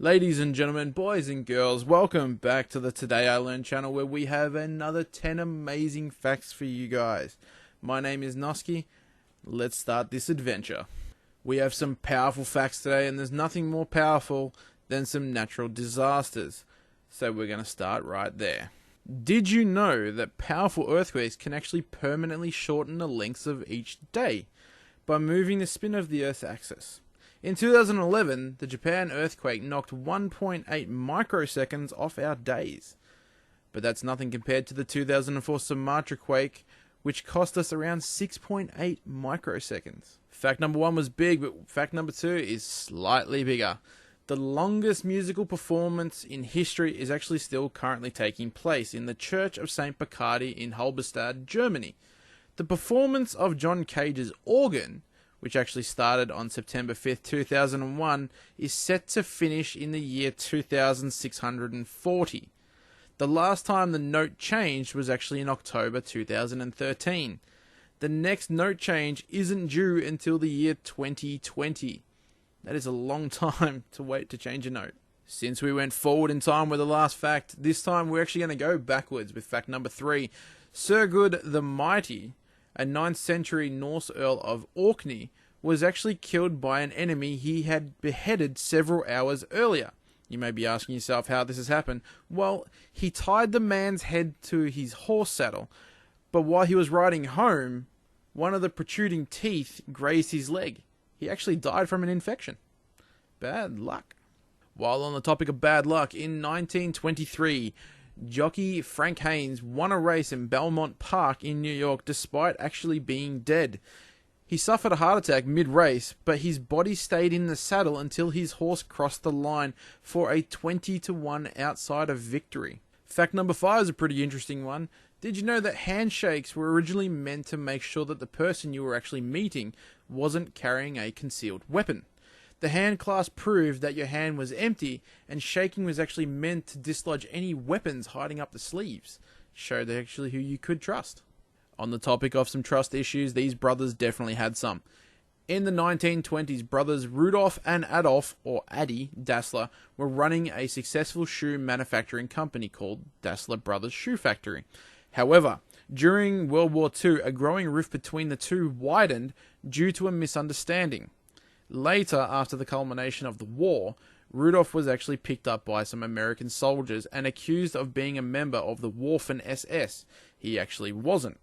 Ladies and gentlemen, boys and girls, welcome back to the Today I Learned channel where we have another 10 amazing facts for you guys. My name is Noski. Let's start this adventure. We have some powerful facts today, and there's nothing more powerful than some natural disasters. So we're going to start right there. Did you know that powerful earthquakes can actually permanently shorten the lengths of each day by moving the spin of the Earth's axis? In 2011, the Japan earthquake knocked 1.8 microseconds off our days. But that's nothing compared to the 2004 Sumatra quake, which cost us around 6.8 microseconds. Fact number 1 was big, but fact number 2 is slightly bigger. The longest musical performance in history is actually still currently taking place in the Church of St. Picardy in Halberstadt, Germany. The performance of John Cage's organ, which actually started on September 5th, 2001, is set to finish in the year 2640. The last time the note changed was actually in October 2013. The next note change isn't due until the year 2020. That is a long time to wait to change a note. Since we went forward in time with the last fact, this time we're actually going to go backwards with fact number 3. Sigurd the Mighty, a 9th century Norse Earl of Orkney, was actually killed by an enemy he had beheaded several hours earlier. You may be asking yourself how this has happened. Well, he tied the man's head to his horse saddle, but while he was riding home, one of the protruding teeth grazed his leg. He actually died from an infection. Bad luck. While on the topic of bad luck, in 1923, jockey Frank Haynes won a race in Belmont Park in New York despite actually being dead. He suffered a heart attack mid-race, but his body stayed in the saddle until his horse crossed the line for a 20-1 outsider victory. Fact number 5 is a pretty interesting one. Did you know that handshakes were originally meant to make sure that the person you were actually meeting wasn't carrying a concealed weapon? The hand clasp proved that your hand was empty, and shaking was actually meant to dislodge any weapons hiding up the sleeves. Showed actually who you could trust. On the topic of some trust issues, these brothers definitely had some. In the 1920s, brothers Rudolf and Adolf, or Addy, Dassler, were running a successful shoe manufacturing company called Dassler Brothers Shoe Factory. However, during World War II, a growing rift between the two widened due to a misunderstanding. Later, after the culmination of the war, Rudolf was actually picked up by some American soldiers and accused of being a member of the Waffen SS. He actually wasn't.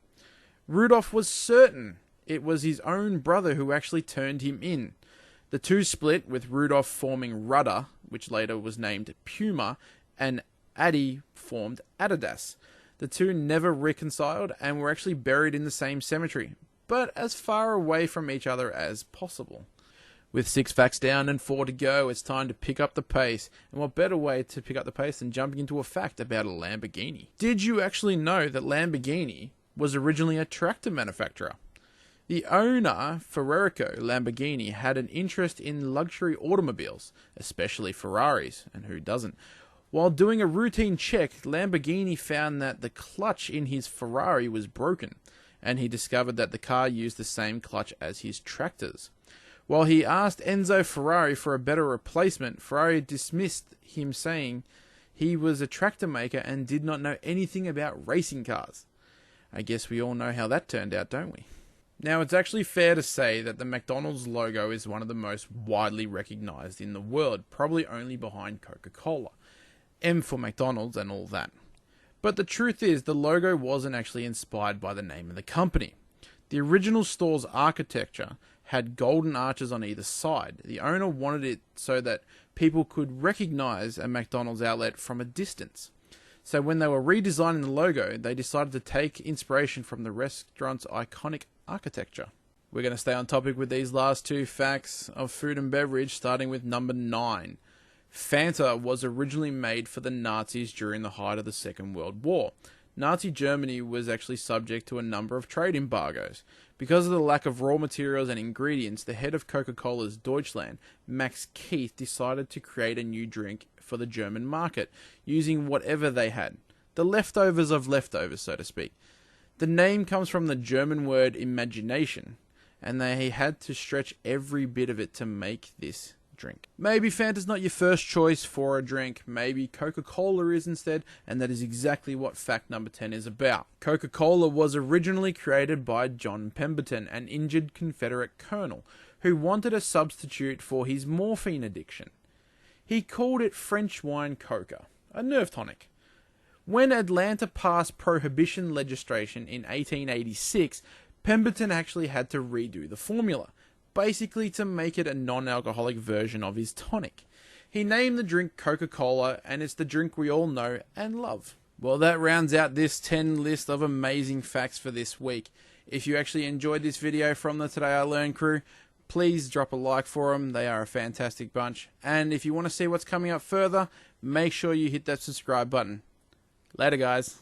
Rudolf was certain it was his own brother who actually turned him in. The two split, with Rudolf forming Rudder, which later was named Puma, and Addy formed Adidas. The two never reconciled and were actually buried in the same cemetery, but as far away from each other as possible. With 6 facts down and 4 to go, it's time to pick up the pace. And what better way to pick up the pace than jumping into a fact about a Lamborghini? Did you actually know that Lamborghini was originally a tractor manufacturer? The owner, Federico Lamborghini, had an interest in luxury automobiles, especially Ferraris, and who doesn't? While doing a routine check, Lamborghini found that the clutch in his Ferrari was broken, and he discovered that the car used the same clutch as his tractors. While he asked Enzo Ferrari for a better replacement, Ferrari dismissed him, saying he was a tractor maker and did not know anything about racing cars. I guess we all know how that turned out, don't we? Now, it's actually fair to say that the McDonald's logo is one of the most widely recognized in the world, probably only behind CocaCola. M for McDonald's and all that. But the truth is, the logo wasn't actually inspired by the name of the company. The original store's architecture had golden arches on either side. The owner wanted it so that people could recognize a McDonald's outlet from a distance. So when they were redesigning the logo, they decided to take inspiration from the restaurant's iconic architecture. We're going to stay on topic with these last 2 facts of food and beverage, starting with number 9. Fanta was originally made for the Nazis during the height of the Second World War. Nazi Germany was actually subject to a number of trade embargoes. Because of the lack of raw materials and ingredients, the head of Coca-Cola's Deutschland, Max Keith, decided to create a new drink for the German market, using whatever they had. The leftovers of leftovers, so to speak. The name comes from the German word imagination, and they had to stretch every bit of it to make this drink. Maybe Fanta's not your first choice for a drink, maybe Coca-Cola is instead, and that is exactly what fact number 10 is about. Coca-Cola was originally created by John Pemberton, an injured Confederate colonel, who wanted a substitute for his morphine addiction. He called it French wine coca, a nerve tonic. When Atlanta passed prohibition legislation in 1886, Pemberton actually had to redo the formula, basically to make it a non-alcoholic version of his tonic. He named the drink Coca-Cola, and it's the drink we all know and love. Well, that rounds out this 10 list of amazing facts for this week. If you actually enjoyed this video from the Today I Learned crew, please drop a like for them. They are a fantastic bunch. And if you want to see what's coming up further, make sure you hit that subscribe button. Later, guys.